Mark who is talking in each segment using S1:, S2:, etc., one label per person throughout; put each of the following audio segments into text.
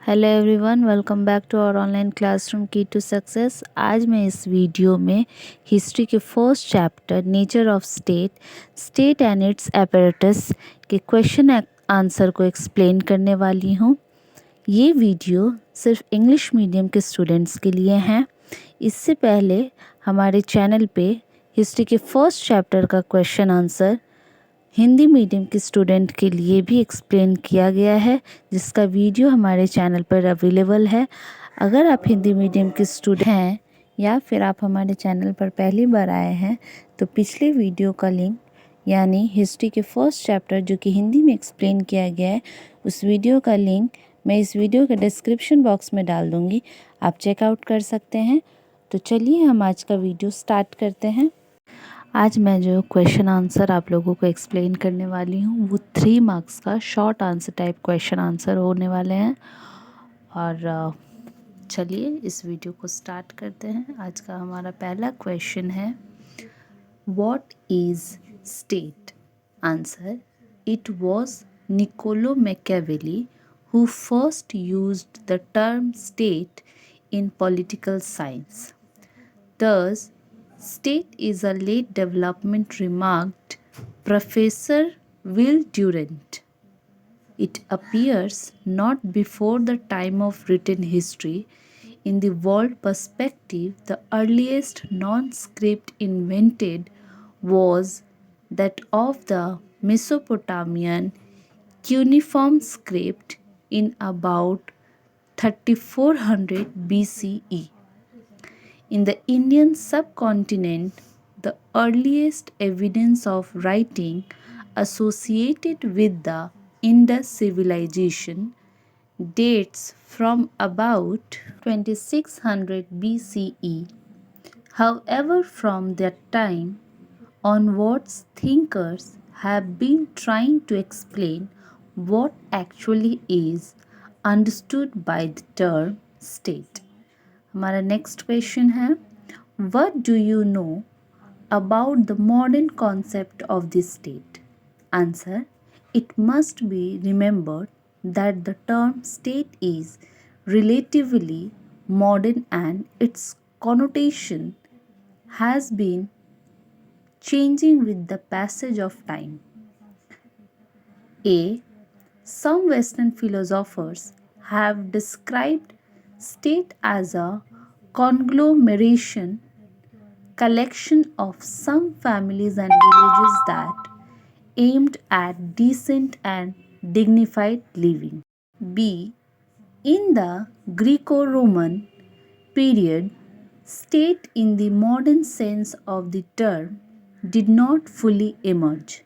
S1: Hello everyone, welcome back to our online classroom key to success. आज मैं इस वीडियो में हिस्ट्री के first chapter nature of state and its apparatus के क्वेश्चन आंसर को एक्सप्लेन करने वाली हूँ। ये वीडियो सिर्फ इंग्लिश मीडियम के स्टूडेंट्स के लिए हैं। इससे पहले हमारे चैनल पे हिस्ट्री के फर्स्ट चैप्टर का क्वेश्चन आंसर हिंदी मीडियम के स्टूडेंट के लिए भी एक्सप्लेन किया गया है, जिसका वीडियो हमारे चैनल पर अवेलेबल है। अगर आप हिंदी मीडियम के स्टूडेंट हैं या फिर आप हमारे चैनल पर पहली बार आए हैं तो पिछले वीडियो का लिंक यानी हिस्ट्री के फर्स्ट चैप्टर जो कि हिंदी में एक्सप्लेन किया गया है, उस वीडियो का लिंक मैं इस वीडियो के डिस्क्रिप्शन बॉक्स में डाल दूँगी, आप चेकआउट कर सकते हैं। तो चलिए हम आज का वीडियो स्टार्ट करते हैं। आज मैं जो क्वेश्चन आंसर आप लोगों को एक्सप्लेन करने वाली हूँ वो 3 मार्क्स का short answer type question answer होने वाले हैं। और चलिए इस वीडियो को स्टार्ट करते हैं। आज का हमारा पहला क्वेश्चन है, what is state? Answer, it was Niccolo Machiavelli who first used the term state in political science. Thus, state is a late development, remarked Professor Will Durant. It appears not before the time of written history. In the world perspective, the earliest non-script invented was that of the Mesopotamian cuneiform script in about 3400 BCE. In the Indian subcontinent, the earliest evidence of writing associated with the Indus civilization dates from about 2600 BCE. However, from that time onwards, thinkers have been trying to explain what actually is understood by the term state. हमारा next question है, what do you know about the modern concept of the state? Answer, it must be remembered that the term state is relatively modern and it's connotation has been changing with the passage of time. A. Some Western philosophers have described state as a conglomeration, collection of some families and villages that aimed at decent and dignified living. B. In the Greco-Roman period, state in the modern sense of the term did not fully emerge.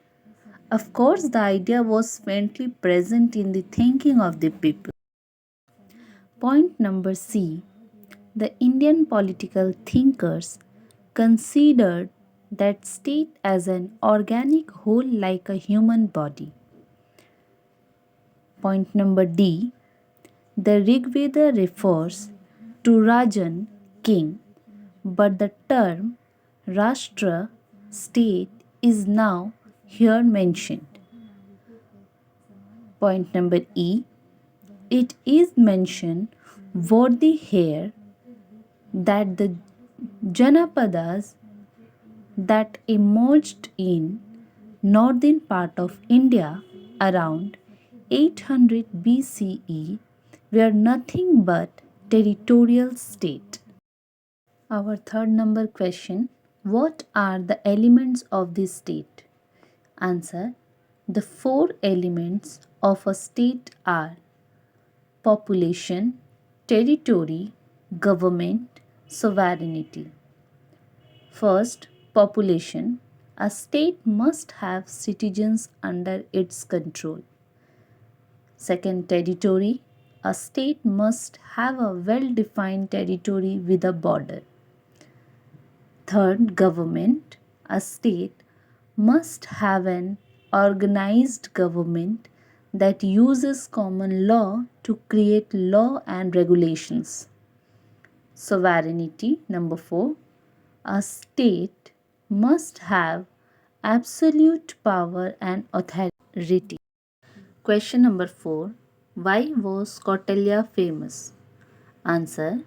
S1: Of course, the idea was faintly present in the thinking of the people. Point number C. The Indian political thinkers considered that state as an organic whole like a human body. Point number D. The Rig Veda refers to Rajan, king, but the term Rashtra, state, is now here mentioned. Point number E. It is mentioned worthy here that the Janapadas that emerged in northern part of India around 800 BCE were nothing but territorial state. Our third number question, what are the elements of this state? Answer, the 4 elements of a state are population, territory, government, sovereignty. First, population. A state must have citizens under its control. Second, territory. A state must have a well-defined territory with a border. Third, government. A state must have an organized government that uses common law to create law and regulations. Sovereignty. Number 4. A state must have absolute power and authority. Question number 4. Why was Kautilya famous? Answer.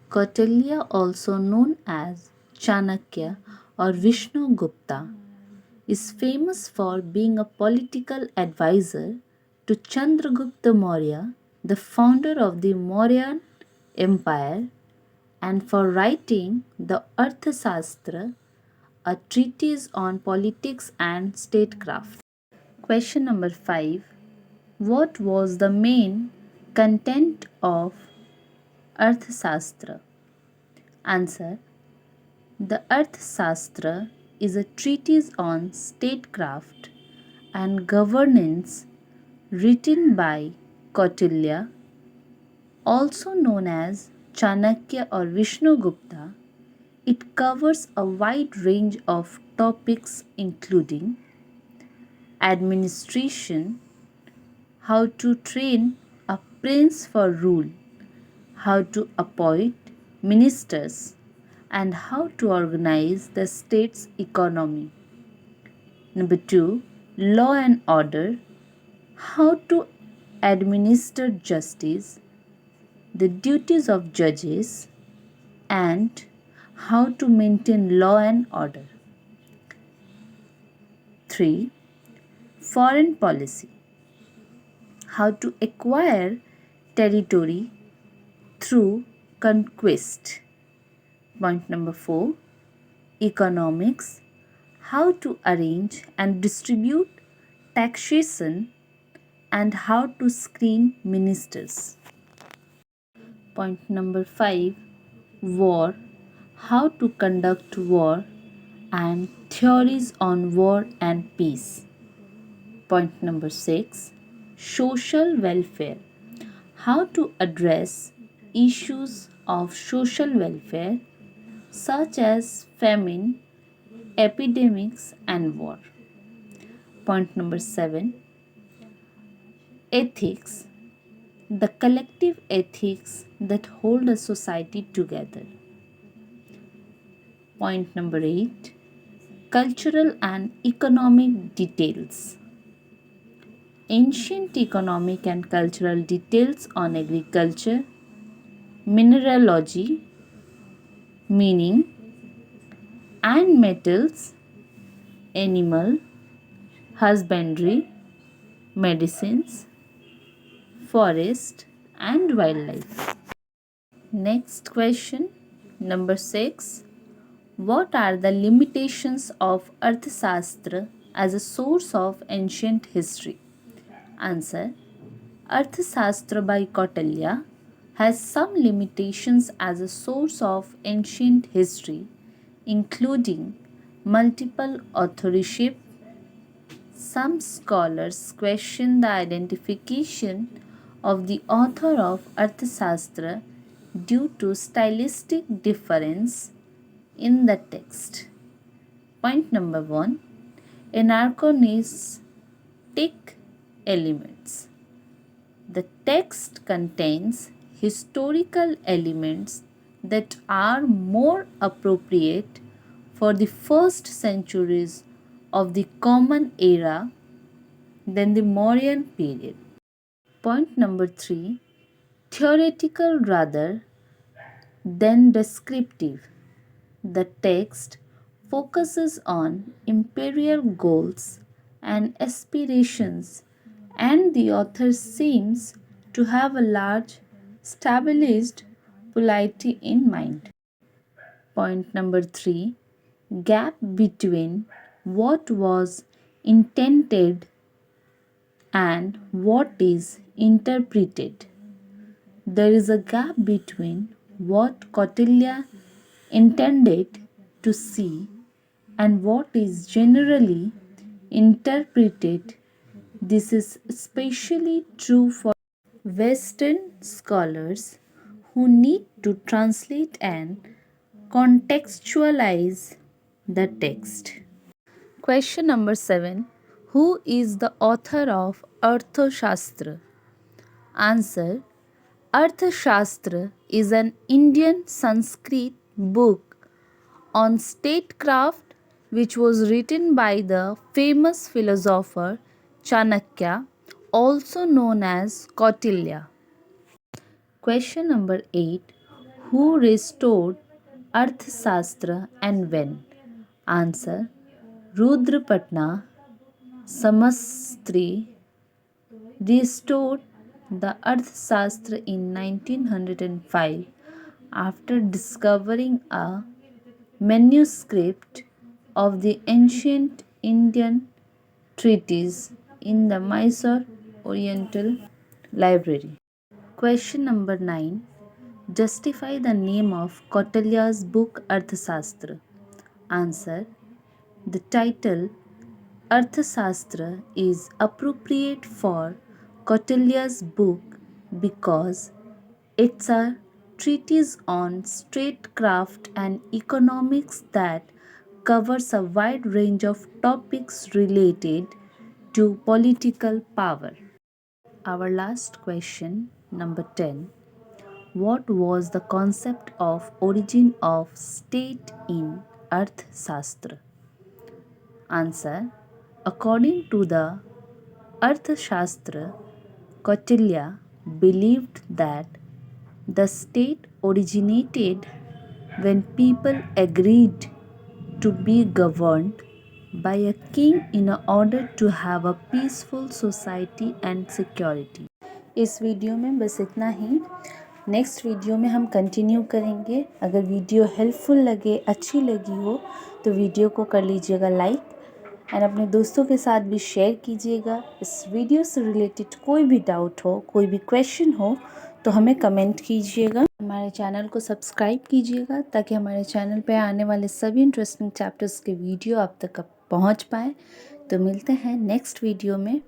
S1: Kautilya, also known as Chanakya or Vishnu Gupta, is famous for being a political advisor to Chandragupta Maurya, the founder of the Mauryan Empire, and for writing the Arthashastra, a treatise on politics and statecraft. Question number 5. What was the main content of Arthashastra? Answer. The Arthashastra is a treatise on statecraft and governance written by Kautilya, also known as Chanakya or Vishnugupta. It covers a wide range of topics including administration, how to train a prince for rule, how to appoint ministers, and how to organize the state's economy. Number 2, law and order, how to administer justice, the duties of judges, and how to maintain law and order. 3. Foreign policy, how to acquire territory through conquest. Point number 4. Economics, how to arrange and distribute taxation and how to screen ministers. Point number 5. War, how to conduct war and theories on war and peace. Point number 6. Social welfare, how to address issues of social welfare such as famine, epidemics, and war. Point number 7. Ethics, the collective ethics that hold a society together. Point number 8. Cultural and economic details, ancient economic and cultural details on agriculture, mineralogy, mining, and metals, animal husbandry, medicines, forest, and wildlife. Next question, number 6. What are the limitations of Arthashastra as a source of ancient history? Answer. Arthashastra by Kautilya has some limitations as a source of ancient history, including multiple authorship. Some scholars question the identification of the author of Arthashastra due to stylistic difference in the text. Point number 1. Anachronistic elements. The text contains historical elements that are more appropriate for the first centuries of the Common Era than the Mauryan period. Point number 3. Theoretical rather than descriptive. The text focuses on imperial goals and aspirations, and the author seems to have a large established polity in mind. Point number 3. Gap between what was intended and what is interpreted. There is a gap between what Kautilya intended to see and what is generally interpreted. This is especially true for Western scholars who need to translate and contextualize the text. Question number 7. Who is the author of Arthashastra? Answer. Arthashastra is an Indian Sanskrit book on statecraft which was written by the famous philosopher Chanakya, also known as Kautilya. Question number 8. Who restored Arthashastra and when? Answer. Rudrapatna Samastri restored the Arthashastra in 1905 after discovering a manuscript of the ancient Indian treatise in the Mysore Oriental Library. Question number 9. Justify the name of Kautilya's book Arthashastra. Answer. The title Arthashastra is appropriate for Kautilya's book because it's a treatise on statecraft and economics that covers a wide range of topics related to political power. Our last question, number 10. What was the concept of origin of state in Arthashastra? Answer. According to the Arthashastra, Kautilya believed that the state originated when people agreed to be governed by a king in order to have a peaceful society and security. इस वीडियो में बस इतना ही। Next video में हम continue करेंगे। अगर video helpful लगे, अच्छी लगी हो तो वीडियो को कर लीजिएगा लाइक एंड अपने दोस्तों के साथ भी शेयर कीजिएगा। इस वीडियो से रिलेटेड कोई भी डाउट हो, कोई भी क्वेश्चन हो तो हमें कमेंट कीजिएगा। हमारे चैनल को सब्सक्राइब कीजिएगा ताकि हमारे चैनल पे आने वाले सभी इंटरेस्टिंग चैप्टर्स के वीडियो आप तक पहुंच पाए। तो मिलते हैं नेक्स्ट वीडियो में।